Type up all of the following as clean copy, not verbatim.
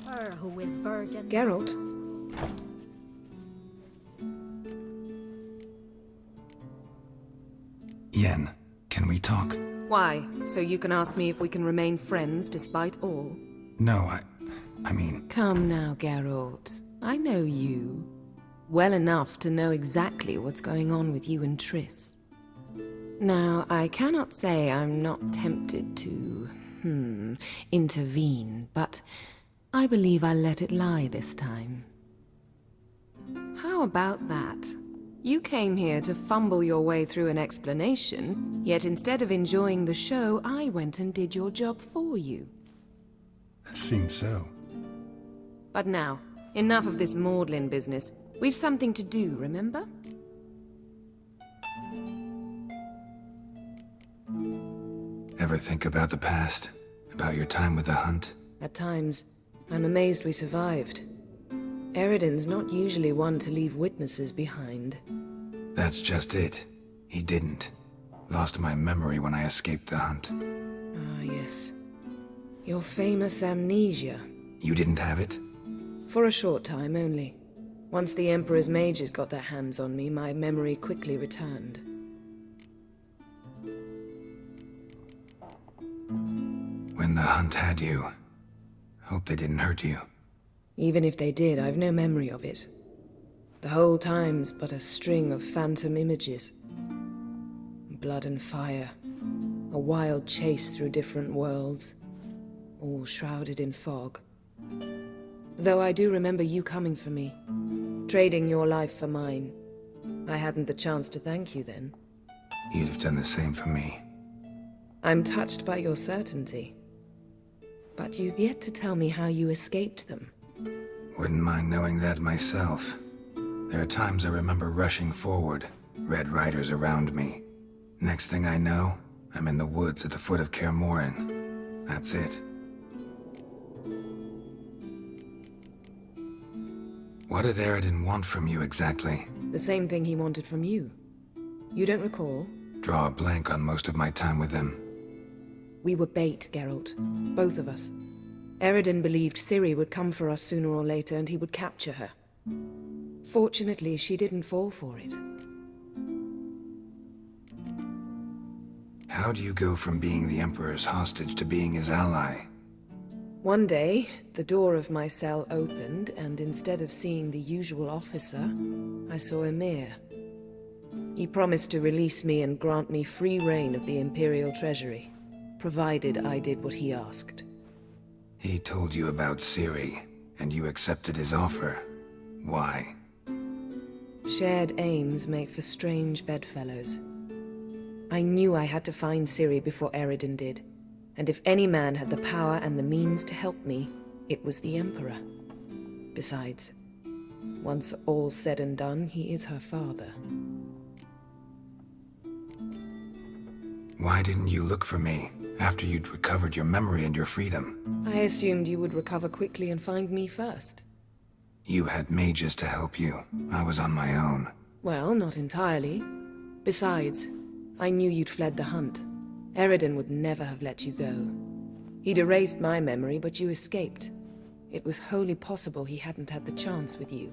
Her who is virgin. Geralt? Yen, can we talk? Why? So you can ask me if we can remain friends despite all? No, I mean... Come now, Geralt. I know you. Well enough to know exactly what's going on with you and Triss. Now, I cannot say I'm not tempted to, intervene, but I believe I'll let it lie this time. How about that? You came here to fumble your way through an explanation, yet instead of enjoying the show, I went and did your job for you. Seems so. But now, enough of this maudlin business. We've something to do, remember? Ever think about the past? About your time with the Hunt? At times, I'm amazed we survived. Eridan's not usually one to leave witnesses behind. That's just it. He didn't. Lost my memory when I escaped the Hunt. Ah, yes. Your famous amnesia. You didn't have it? For a short time only. Once the Emperor's mages got their hands on me, my memory quickly returned. When the Hunt had you, hope they didn't hurt you. Even if they did, I've no memory of it. The whole time's but a string of phantom images. Blood and fire. A wild chase through different worlds. All shrouded in fog. Though I do remember you coming for me. Trading your life for mine. I hadn't the chance to thank you then. You'd have done the same for me. I'm touched by your certainty. But you've yet to tell me how you escaped them. Wouldn't mind knowing that myself. There are times I remember rushing forward, Red Riders around me. Next thing I know, I'm in the woods at the foot of Kaer Morhen. That's it. What did Eridan want from you exactly? The same thing he wanted from you. You don't recall? Draw a blank on most of my time with him. We were bait, Geralt. Both of us. Eridan believed Ciri would come for us sooner or later and he would capture her. Fortunately, she didn't fall for it. How do you go from being the Emperor's hostage to being his ally? One day, the door of my cell opened, and instead of seeing the usual officer, I saw Emhyr. He promised to release me and grant me free reign of the Imperial Treasury, provided I did what he asked. He told you about Ciri, and you accepted his offer. Why? Shared aims make for strange bedfellows. I knew I had to find Ciri before Eridan did, and if any man had the power and the means to help me, it was the Emperor. Besides, once all's said and done, he is her father. Why didn't you look for me, after you'd recovered your memory and your freedom? I assumed you would recover quickly and find me first. You had mages to help you. I was on my own. Well, not entirely. Besides, I knew you'd fled the Hunt. Eridan would never have let you go. He'd erased my memory, but you escaped. It was wholly possible he hadn't had the chance with you.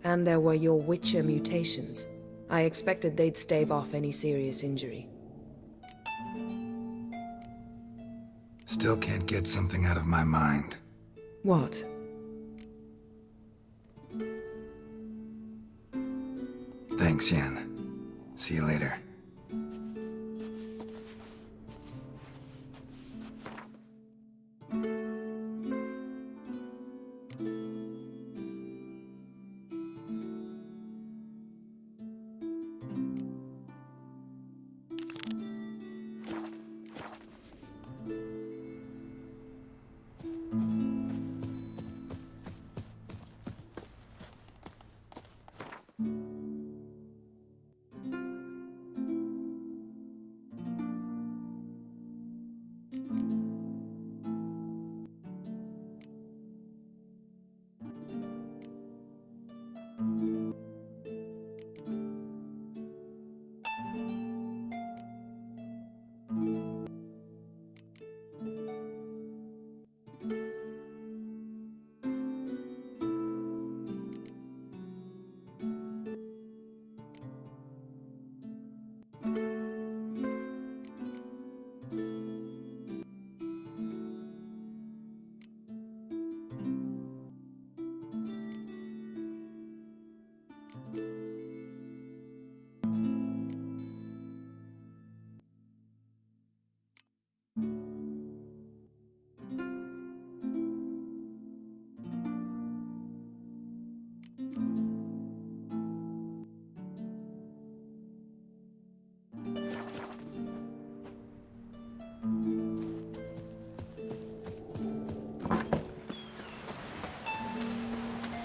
And there were your Witcher mutations. I expected they'd stave off any serious injury. Still can't get something out of my mind. What? Thanks, Yen. See you later.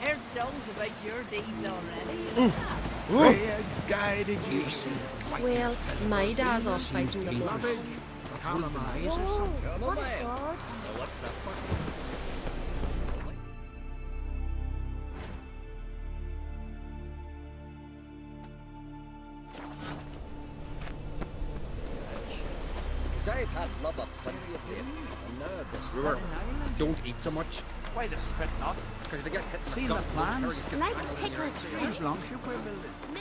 Heard songs about your deeds already. Freya guided you. Well, my dad's off fighting the blood. Whoa, what a sword. Because I've had love of plenty of late, and now this river. Don't eat so much. Why the spit not? Because if you get hit in See the the gut, plan? those Harrys get Like tangled in your pickled hair. These longship we're building. Me?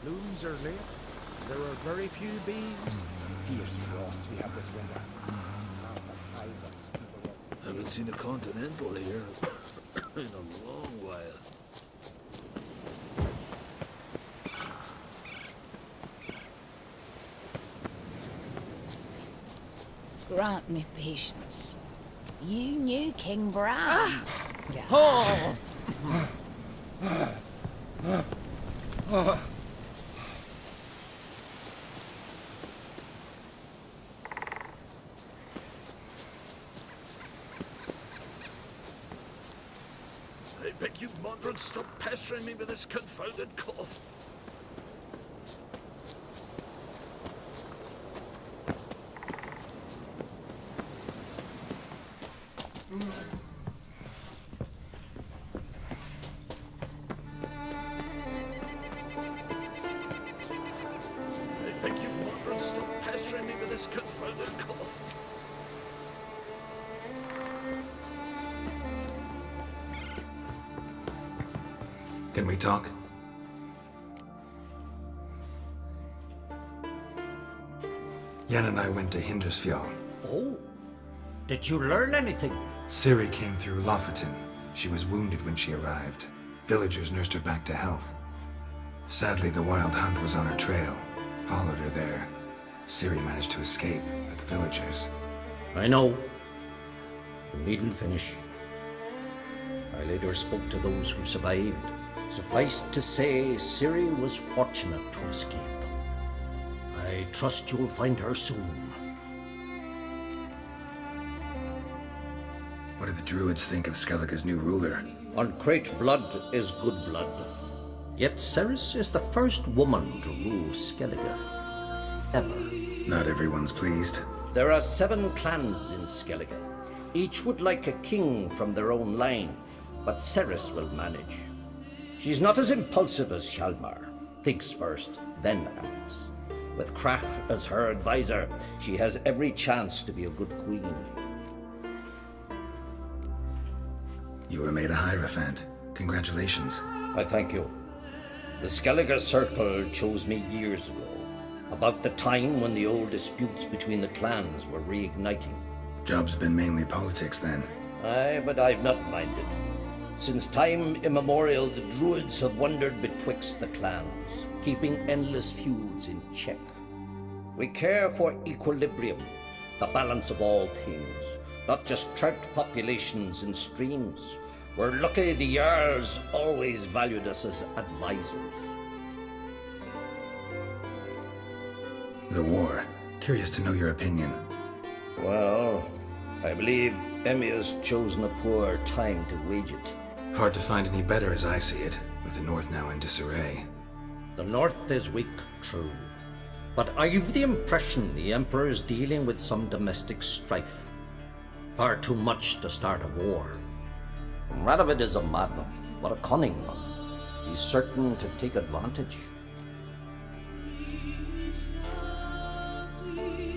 Blooms are late. There are very few bees. Fierce frosts we have this winter. Haven't seen a continental here in a long while. Grant me patience. You knew King Bran. I beg you, Modron, stop pestering me with this confounded cough. I beg you, Modron, stop pestering me with this confounded cough. Can we talk? Yen and I went to Hindersfjall. Oh, did you learn anything? Ciri came through Lofoten. She was wounded when she arrived. Villagers nursed her back to health. Sadly, the Wild Hunt was on her trail. Followed her there. Ciri managed to escape, but the villagers... I know. You needn't finish. I later spoke to those who survived. Suffice to say, Ciri was fortunate to escape. I trust you'll find her soon. What do the druids think of Skellige's new ruler? Uncrate blood is good blood. Yet Ceres is the first woman to rule Skellige. Ever. Not everyone's pleased. There are 7 clans in Skellige. Each would like a king from their own line, but Ceres will manage. She's not as impulsive as Hjalmar. Thinks first, then acts. With Krach as her advisor, she has every chance to be a good queen. You were made a Hierophant. Congratulations. I thank you. The Skellige Circle chose me years ago, about the time when the old disputes between the clans were reigniting. Job's been mainly politics then. Aye, but I've not minded. Since time immemorial, the Druids have wandered betwixt the clans, keeping endless feuds in check. We care for equilibrium, the balance of all things, not just trout populations and streams. We're lucky the Jarls always valued us as advisors. The war. Curious to know your opinion. Well, I believe Emmir's chosen a poor time to wage it. Hard to find any better as I see it, with the North now in disarray. The North is weak, true. But I've the impression the Emperor is dealing with some domestic strife. Far too much to start a war. Radovid is a madman, but a cunning one. He's certain to take advantage.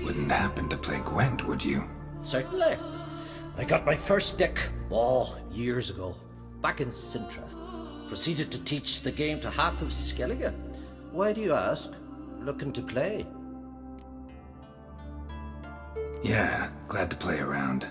Wouldn't happen to play Gwent, would you? Certainly. I got my first deck, years ago, back in Sintra. Proceeded to teach the game to half of Skellige. Why do you ask? Looking to play? Yeah, glad to play around.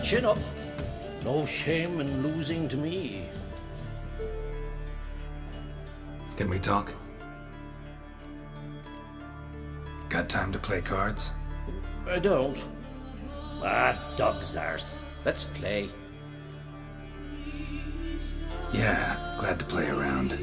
Chin up. No shame in losing to me. Can we talk? Got time to play cards? I don't. Ah, dog's arse. Let's play. Yeah, glad to play around.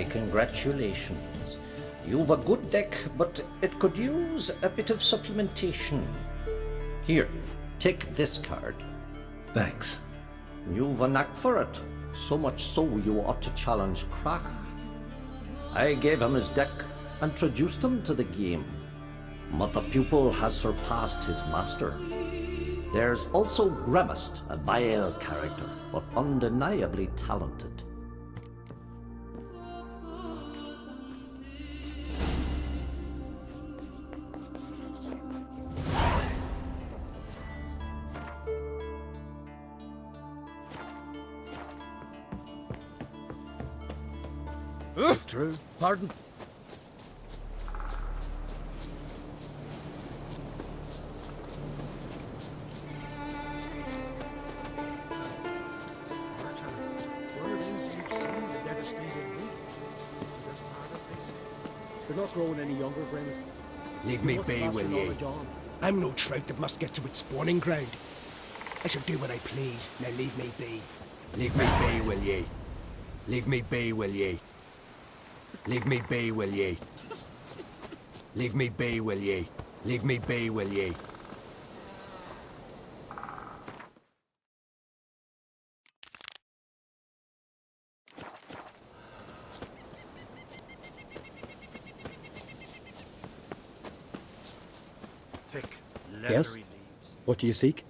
My congratulations. You've a good deck, but it could use a bit of supplementation. Here, take this card. Thanks. You've a knack for it, so much so you ought to challenge Krach. I gave him his deck, introduced him to the game, but the pupil has surpassed his master. There's also Gremist, a vile character, but undeniably talented. It's true. Pardon? Marta, word is you've seen the devastating root. See this part of this? You're not growing any younger, Grimmist. Leave me be, will ye? John. I'm no trout that must get to its spawning ground. I shall do what I please. Now leave me be. Leave me be, will ye? Leave me be, will ye? Leave me be, will ye? Leave me be, will ye? Leave me be, will ye? Thick, Yes? leathery leaves. What do you seek?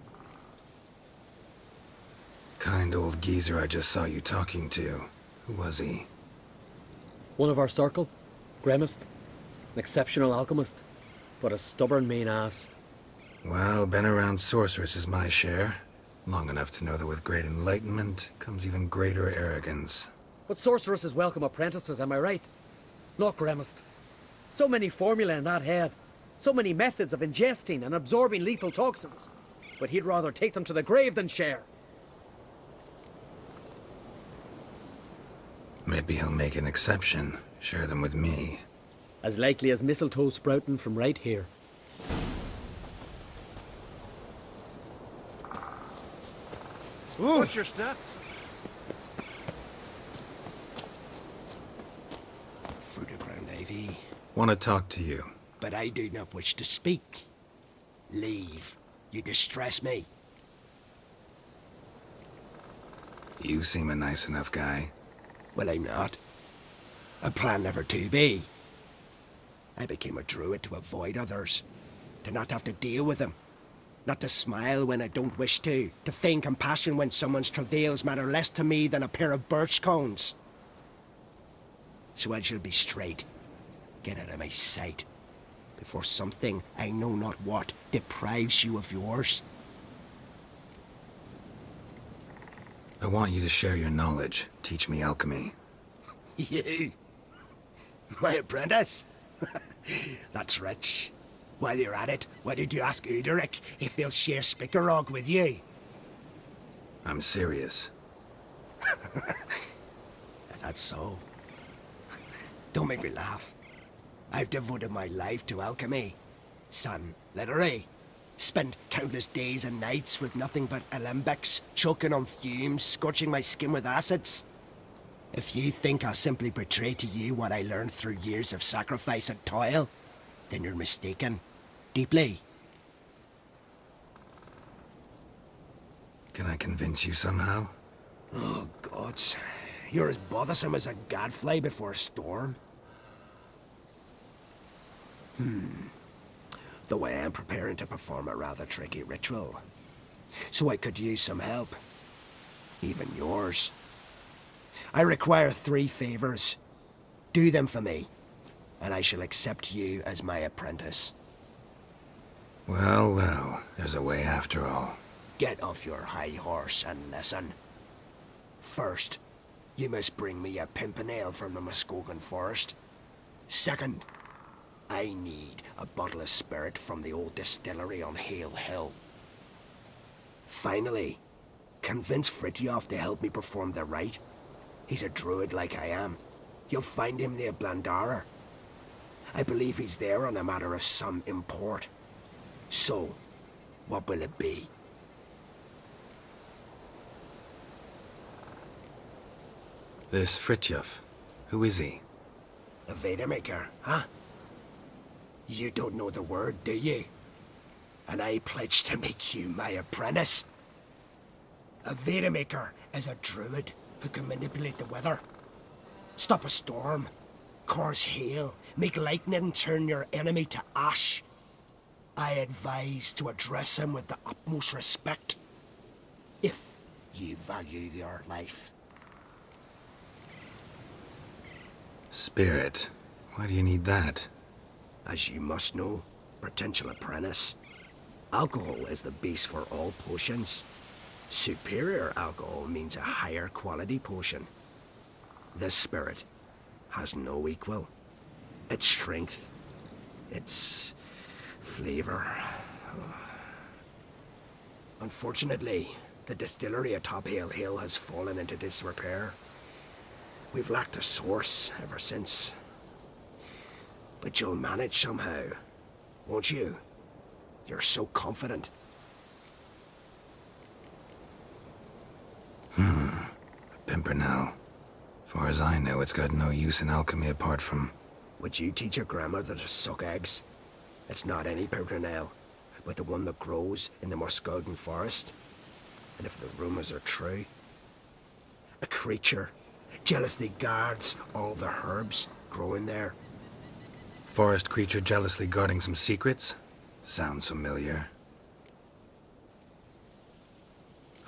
Kind old geezer I just saw you talking to. Who was he? One of our circle, Gremist. An exceptional alchemist, but a stubborn mean ass. Well, been around sorceresses my share. Long enough to know that with great enlightenment comes even greater arrogance. But sorceresses welcome apprentices, am I right? Not Gremist. So many formulae in that head. So many methods of ingesting and absorbing lethal toxins. But he'd rather take them to the grave than share. Maybe he'll make an exception. Share them with me. As likely as mistletoe sprouting from right here. What's your step? Through the ground, Ivy. Want to talk to you. But I do not wish to speak. Leave. You distress me. You seem a nice enough guy. Well, I'm not. I plan never to be. I became a druid to avoid others, to not have to deal with them, not to smile when I don't wish to feign compassion when someone's travails matter less to me than a pair of birch cones. So I shall be straight. Get out of my sight, before something, I know not what, deprives you of yours. I want you to share your knowledge. Teach me alchemy. You? My apprentice? That's rich. While you're at it, why did you ask Uderic if they'll share Spikarog with you? I'm serious. That's so. Don't make me laugh. I've devoted my life to alchemy. Son, literally. Spent countless days and nights with nothing but alembics, choking on fumes, scorching my skin with acids. If you think I'll simply betray to you what I learned through years of sacrifice and toil, then you're mistaken. Deeply. Can I convince you somehow? Oh, gods. You're as bothersome as a gadfly before a storm. Though I am preparing to perform a rather tricky ritual. So I could use some help. Even yours. I require 3 favors. Do them for me, and I shall accept you as my apprentice. Well, well, there's a way after all. Get off your high horse and listen. First, you must bring me a pimpernel from the Muskogan forest. Second, I need a bottle of spirit from the old distillery on Hale Hill. Finally, convince Fritjof to help me perform the rite. He's a druid like I am. You'll find him near Blandara. I believe he's there on a matter of some import. So, what will it be? This Fritjof. Who is he? The Vadermaker, huh? You don't know the word, do you? And I pledge to make you my apprentice. A Vadermaker is a druid who can manipulate the weather. Stop a storm, cause hail, make lightning turn your enemy to ash. I advise to address him with the utmost respect, if you value your life. Spirit. Why do you need that? As you must know, potential apprentice, alcohol is the base for all potions. Superior alcohol means a higher quality potion. This spirit has no equal. Its strength, its flavor. Unfortunately, the distillery atop Hale Hill has fallen into disrepair. We've lacked a source ever since. But you'll manage somehow, won't you? You're so confident. A Pimpernel. Far as I know, it's got no use in alchemy apart from... Would you teach your grandmother to suck eggs? It's not any Pimpernel, but the one that grows in the Muskogean forest. And if the rumors are true, a creature jealously guards all the herbs growing there. Forest creature jealously guarding some secrets? Sounds familiar.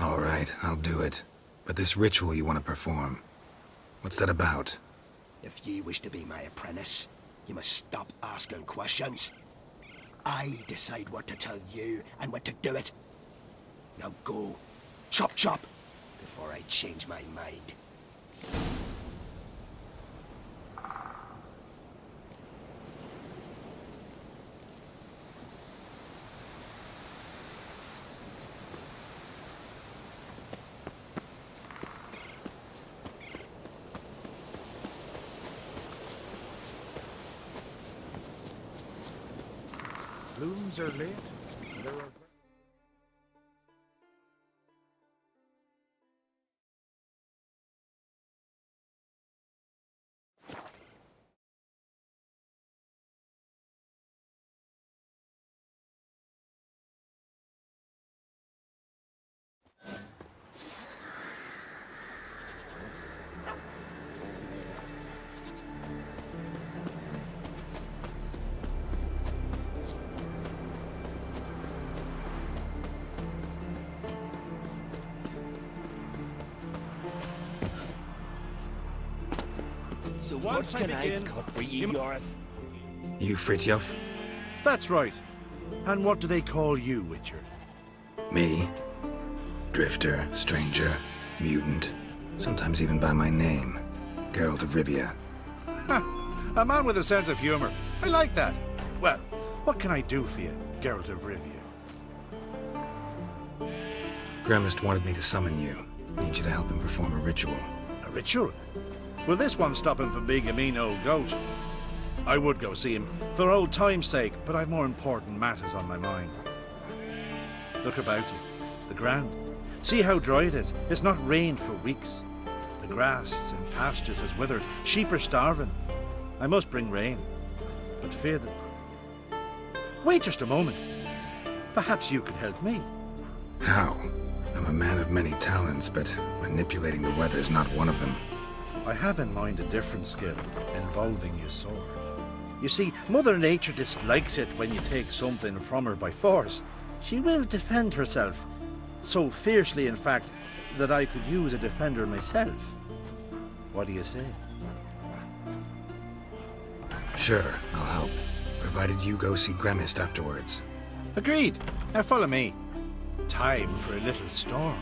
All right, I'll do it. But this ritual you want to perform, what's that about? If you wish to be my apprentice, you must stop asking questions. I decide what to tell you and when to do it. Now go, chop chop, before I change my mind. Blooms are late. There are... So Once what I can begin, I cut for you, Yoris? You Fritjof? That's right. And what do they call you, Witcher? Me? Drifter, stranger, mutant, sometimes even by my name. Geralt of Rivia. A man with a sense of humor. I like that. Well, what can I do for you, Geralt of Rivia? Gremist wanted me to summon you. Need you to help him perform a ritual. A ritual? Will this one stop him from being a mean old goat? I would go see him, for old time's sake, but I've more important matters on my mind. Look about you. The ground. See how dry it is. It's not rained for weeks. The grass and pastures has withered. Sheep are starving. I must bring rain, but fear that... Wait just a moment. Perhaps you could help me. How? I'm a man of many talents, but manipulating the weather is not one of them. I have in mind a different skill, involving your sword. You see, Mother Nature dislikes it when you take something from her by force. She will defend herself. So fiercely, in fact, that I could use a defender myself. What do you say? Sure, I'll help. Provided you go see Gremist afterwards. Agreed. Now follow me. Time for a little storm.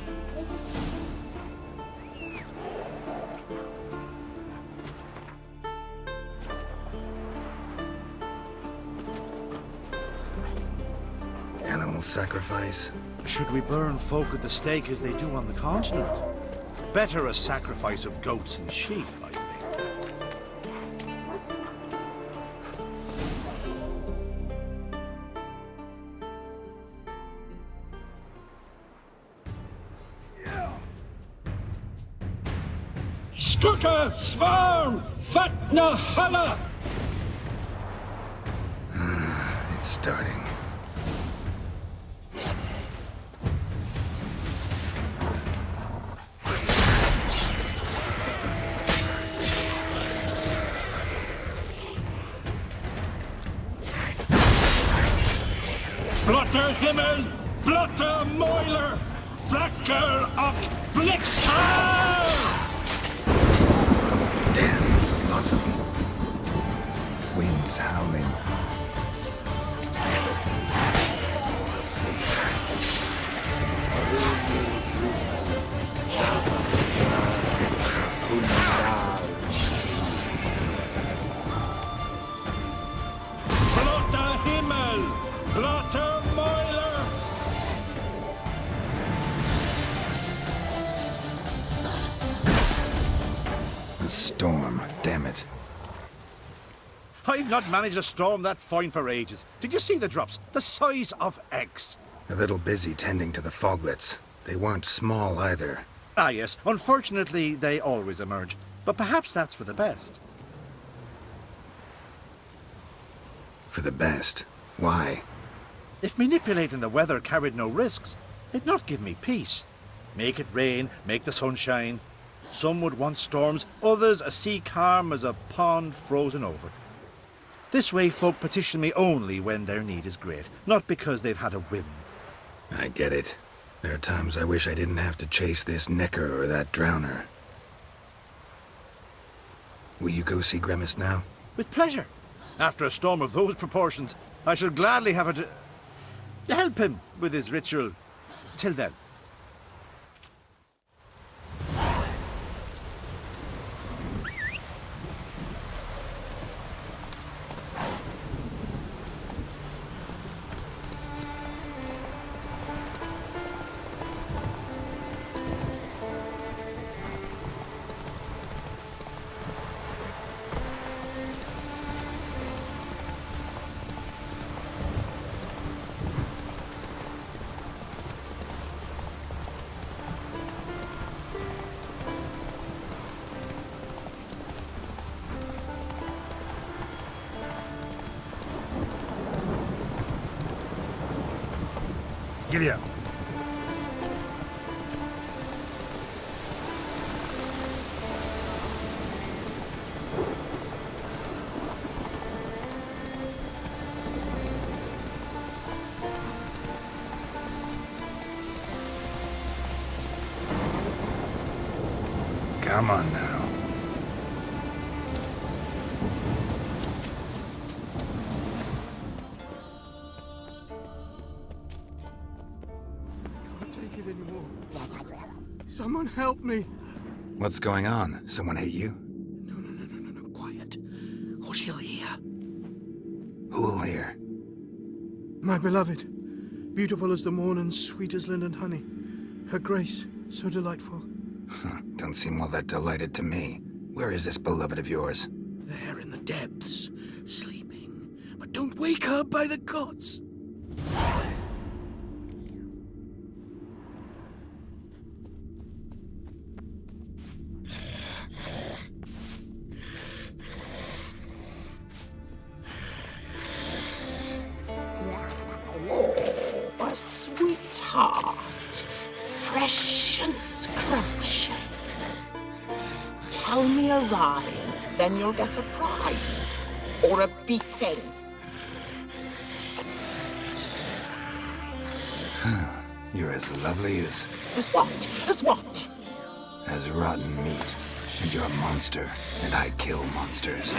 Animal sacrifice? Should we burn folk at the stake as they do on the continent? Better a sacrifice of goats and sheep, I think. Skooka! Swarm! Fatnahala! It's starting. Blotter Himmel, Blotter Moiler, Flacker och Blixer! Damn, lots of them. Winds howling. Blotter Himmel, Blotter Moiler! A storm, damn it. I've not managed a storm that fine for ages. Did you see the drops? The size of eggs. A little busy tending to the foglets. They weren't small either. Ah, yes. Unfortunately, they always emerge. But perhaps that's for the best. For the best. Why? If manipulating the weather carried no risks, they'd not give me peace. Make it rain, make the sun shine. Some would want storms, others a sea calm as a pond frozen over. This way folk petition me only when their need is great, not because they've had a whim. I get it. There are times I wish I didn't have to chase this necker or that drowner. Will you go see Grimace now? With pleasure. After a storm of those proportions, I shall gladly have her to help him with his ritual. Till then. Giddy up. Come on now. Someone help me! What's going on? Someone hit you? No, quiet. Or she'll hear. Who'll hear? My beloved, beautiful as the morn and sweet as linden honey. Her grace, so delightful. Don't seem all that delighted to me. Where is this beloved of yours? There in the depths, sleeping. But don't wake her, by the gods! Sweetheart, fresh and scrumptious. Tell me a rhyme, then you'll get a prize or a beating. You're as lovely as... As what? As what? as rotten meat. And you're a monster, and I kill monsters.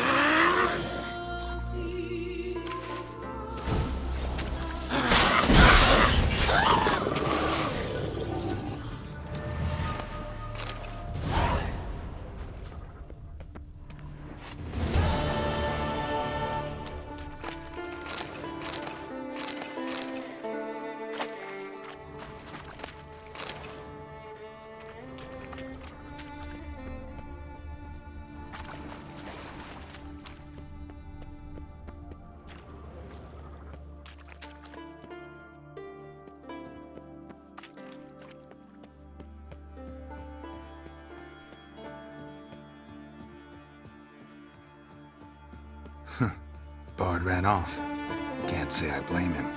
Bard ran off. Can't say I blame him.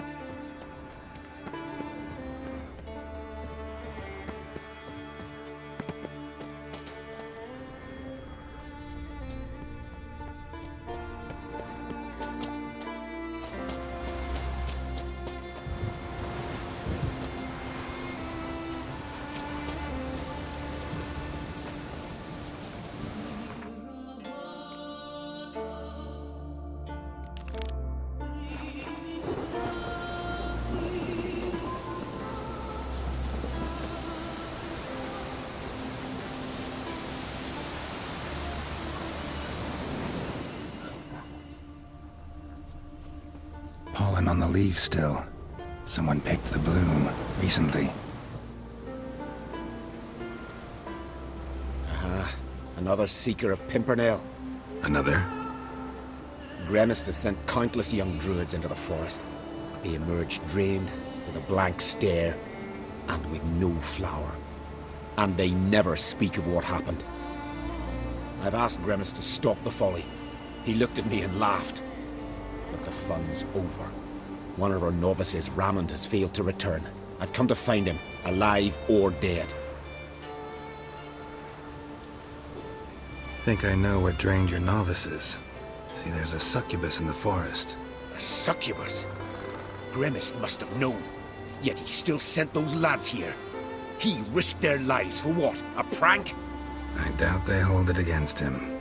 Pollen on the leaves still. Someone picked the bloom recently. Another seeker of Pimpernel. Another? Gremist has sent countless young druids into the forest. They emerge drained, with a blank stare, and with no flower. And they never speak of what happened. I've asked Gremist to stop the folly. He looked at me and laughed. But the fun's over. One of our novices, Raymond, has failed to return. I've come to find him, alive or dead. Think I know what drained your novices. See, there's a succubus in the forest. A succubus? Gremist must have known. Yet he still sent those lads here. He risked their lives for what? A prank? I doubt they hold it against him.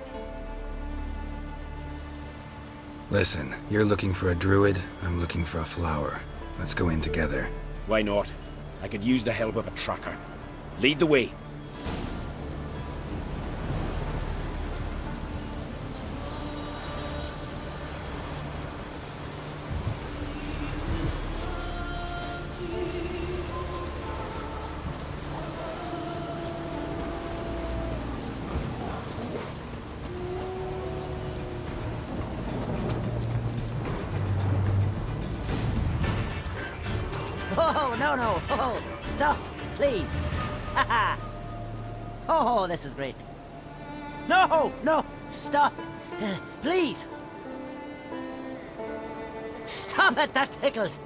Listen, you're looking for a druid, I'm looking for a flower. Let's go in together. Why not? I could use the help of a tracker. Lead the way. Oh, no. Oh, stop, please. Haha. Oh, this is great. No, stop. Please. Stop it, that tickles.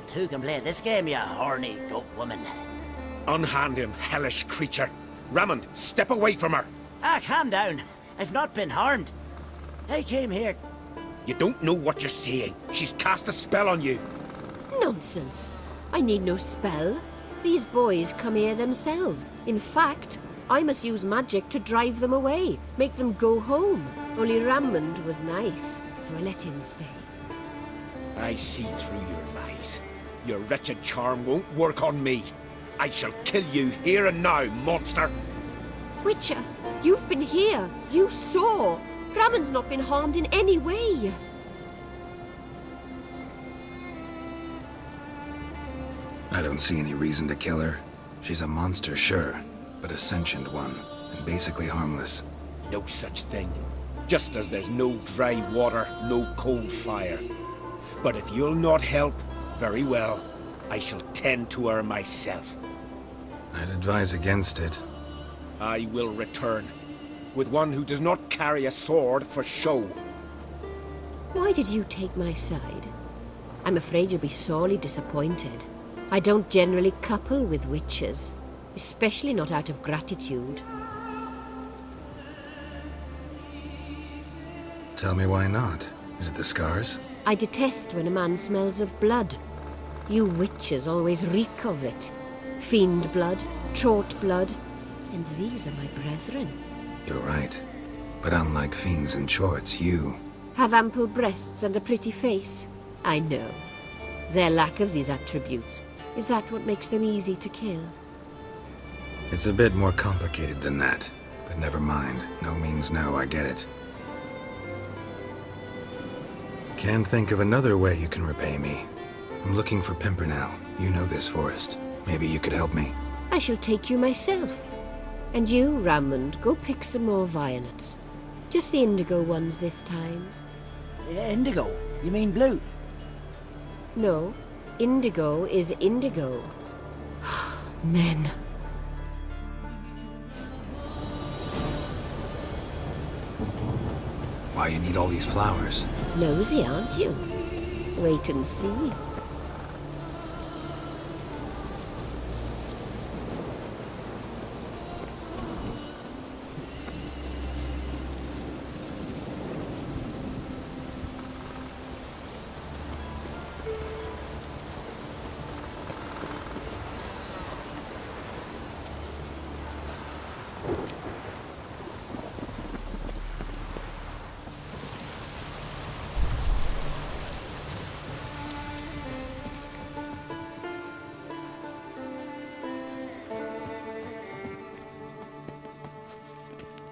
Two can play this game, you horny goat woman. Unhand him, hellish creature. Raymond, step away from her. Calm down. I've not been harmed. I came here. You don't know what you're saying. She's cast a spell on you. Nonsense. I need no spell. These boys come here themselves. In fact, I must use magic to drive them away, make them go home. Only Raymond was nice, so I let him stay. I see through your lies. Your wretched charm won't work on me. I shall kill you here and now, monster. Witcher, you've been here. You saw. Raymond's not been harmed in any way. I don't see any reason to kill her. She's a monster, sure, but a sentient one, and basically harmless. No such thing. Just as there's no dry water, no cold fire. But if you'll not help, very well. I shall tend to her myself. I'd advise against it. I will return, with one who does not carry a sword for show. Why did you take my side? I'm afraid you'll be sorely disappointed. I don't generally couple with witches, especially not out of gratitude. Tell me why not. Is it the scars? I detest when a man smells of blood. You witches always reek of it. Fiend blood, trot blood, and these are my brethren. You're right. But unlike fiends and chorts, you... Have ample breasts and a pretty face. I know. Their lack of these attributes, is that what makes them easy to kill? It's a bit more complicated than that. But never mind. No means no, I get it. Can't think of another way you can repay me. I'm looking for Pimpernel. You know this forest. Maybe you could help me. I shall take you myself. And you, Raymond, go pick some more violets. Just the indigo ones this time. Indigo? You mean blue? No, indigo is indigo. Men. Why you need all these flowers. Nosy, aren't you? Wait and see.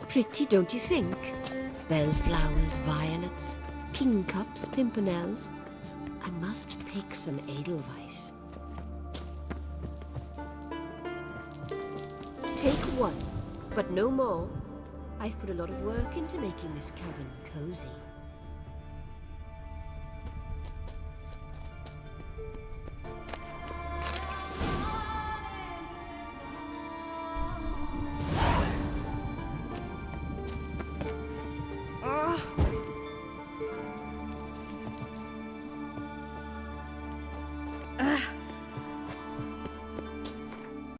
Pretty, don't you think? Bellflowers, violets, kingcups, pimpernels. I must pick some Edelweiss. Take one, but no more. I've put a lot of work into making this cavern cozy.